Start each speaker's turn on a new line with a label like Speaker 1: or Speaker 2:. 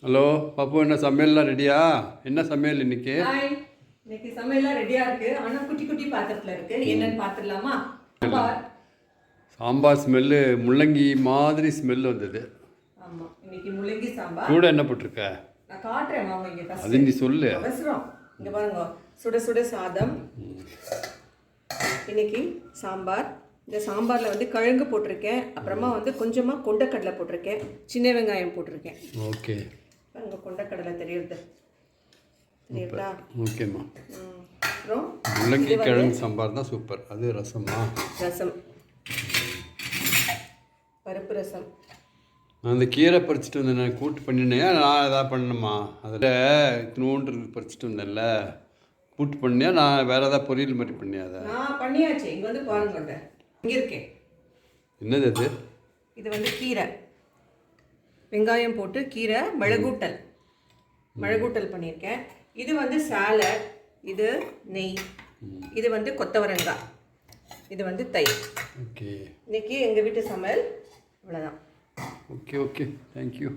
Speaker 1: Hello பாப்பு, என்ன சமையல்லாம் ரெடியா? என்ன சமையல் இன்னைக்கு?
Speaker 2: ஹாய், இன்னைக்கு சமையல்லாம் ரெடியா இருக்கு. ஆனா குட்டி குட்டி பாத்திரத்துல இருக்கு. என்னன்னு பாத்துடலாமா?
Speaker 1: சாம்பார் ஸ்மெல்லு முள்ளங்கி மாதிரி ஸ்மெல் வந்தது.
Speaker 2: ஆமா, இன்னைக்கு முள்ளங்கி சாம்பார்.
Speaker 1: கூட என்ன போட்டிருக்க?
Speaker 2: நான் காட்டுறேன் வாங்க. இங்க ஃபர்ஸ்ட்
Speaker 1: அது நீ சொல்லு.
Speaker 2: அவசரம். இங்க பாருங்க, சுட சுட சாதம். இன்னைக்கு சாம்பார். இந்த சாம்பாரில் வந்து கிழங்கு போட்டிருக்கேன், அப்புறமா வந்து கொஞ்சமாக கொண்டக்கடலை போட்டிருக்கேன், சின்ன வெங்காயம் போட்டிருக்கேன்.
Speaker 1: ஓகே,
Speaker 2: அங்கே கொண்டக்கடலை தெரியுது தெரியுதா?
Speaker 1: ஓகேம்மா.
Speaker 2: அப்புறம்
Speaker 1: முள்ளங்கி கிழங்கு சாம்பார் தான் சூப்பர். அது ரசமா?
Speaker 2: ரசம், பருப்பு ரசம்.
Speaker 1: நான் அந்த கீரை பறிச்சுட்டு வந்தேன், கூட்டு பண்ணினேன். நான் எதாவது பண்ணணுமா? அதில் நூன்று பறிச்சுட்டு வந்தேன்ல, கூட்டு பண்ணியா? நான் வேறு ஏதாவது பொரியல் மாதிரி பண்ணியா? அதை
Speaker 2: நான் பண்ணியாச்சு. இங்கே வந்து பாருங்க, இங்கே இருக்கேன்.
Speaker 1: என்னது அது?
Speaker 2: இது வந்து கீரை, வெங்காயம் போட்டு கீரை மிளகூட்டல் பண்ணியிருக்கேன். இது வந்து சாலட், இது நெய், இது வந்து கொத்தவரங்காய், இது வந்து தயிர்.
Speaker 1: ஓகே,
Speaker 2: இன்னைக்கு எங்கள் வீட்டு சமையல் இவ்வளோதான்.
Speaker 1: Okay okay, thank you.